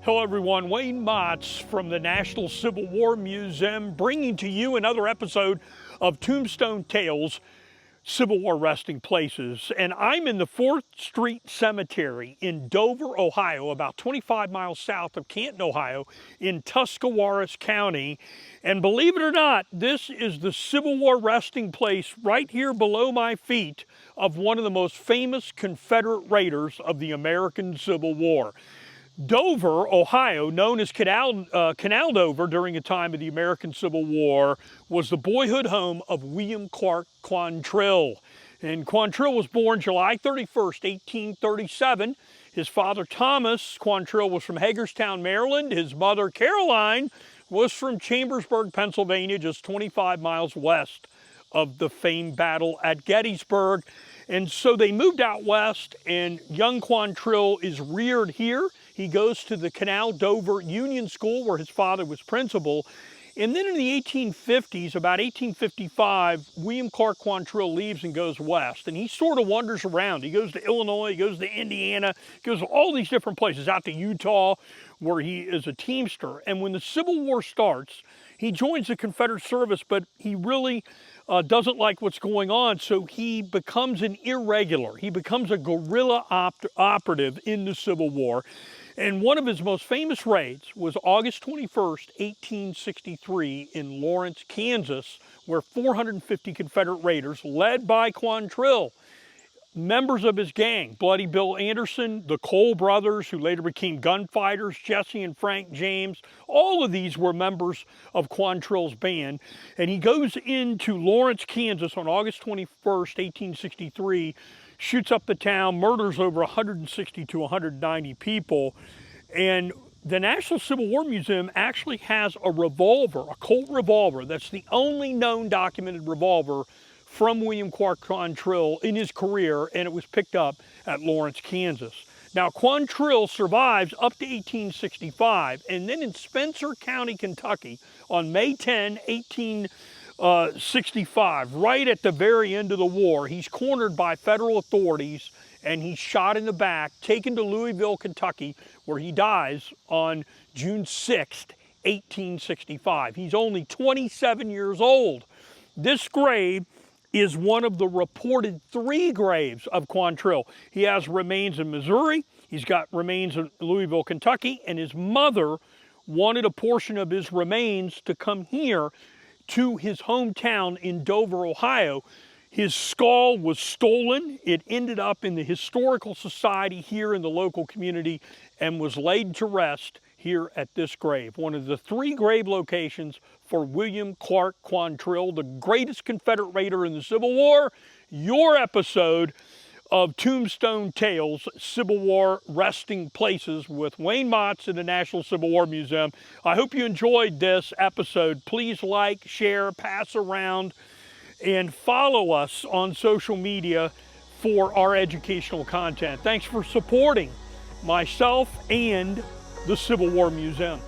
Hello everyone, Wayne Motts from the National Civil War Museum bringing to you another episode of Tombstone Tales, Civil War Resting Places. And I'm in the 4th Street Cemetery in Dover, Ohio, about 25 miles south of Canton, Ohio, in Tuscarawas County. And believe it or not, this is the Civil War resting place right here below my feet of one of the most famous Confederate raiders of the American Civil War. Dover, Ohio, known as Canal Dover during the time of the American Civil War, was the boyhood home of William Clarke Quantrill. And Quantrill was born July 31st, 1837. His father, Thomas Quantrill, was from Hagerstown, Maryland. His mother, Caroline, was from Chambersburg, Pennsylvania, just 25 miles west of the famed battle at Gettysburg. And so they moved out west, and young Quantrill is reared here. He goes to the Canal Dover Union School where his father was principal. And then in the 1850s, about 1855, William Clarke Quantrill leaves and goes west. And he sort of wanders around. He goes to Illinois, he goes to Indiana, he goes to all these different places, out to Utah, where he is a teamster. And when the Civil War starts, he joins the Confederate service, but he really doesn't like what's going on, so he becomes an irregular. He becomes a guerrilla operative in the Civil War. And one of his most famous raids was August 21st, 1863 in Lawrence, Kansas, where 450 Confederate raiders, led by Quantrill, members of his gang, Bloody Bill Anderson, the Cole brothers, who later became gunfighters, Jesse and Frank James, all of these were members of Quantrill's band. And he goes into Lawrence, Kansas on August 21st, 1863, shoots up the town, murders over 160 to 190 people. And the National Civil War Museum actually has a revolver, a Colt revolver. That's the only known documented revolver from William Clarke Quantrill in his career, and it was picked up at Lawrence, Kansas. Now, Quantrill survives up to 1865, and then in Spencer County, Kentucky, on May 10, 1865, right at the very end of the war, he's cornered by federal authorities, and he's shot in the back, taken to Louisville, Kentucky, where he dies on June 6, 1865. He's only 27 years old. This grave is one of the reported 3 graves of Quantrill. He has remains in Missouri, he's got remains in Louisville, Kentucky, and his mother wanted a portion of his remains to come here to his hometown in Dover, Ohio. His skull was stolen. It ended up in the Historical Society here in the local community and was laid to rest here at this grave, one of the 3 grave locations for William Clarke Quantrill, the greatest Confederate raider in the Civil War. Your episode of Tombstone Tales, Civil War Resting Places with Wayne Motts in the National Civil War Museum. I hope you enjoyed this episode. Please like, share, pass around, and follow us on social media for our educational content. Thanks for supporting myself and the Civil War Museum.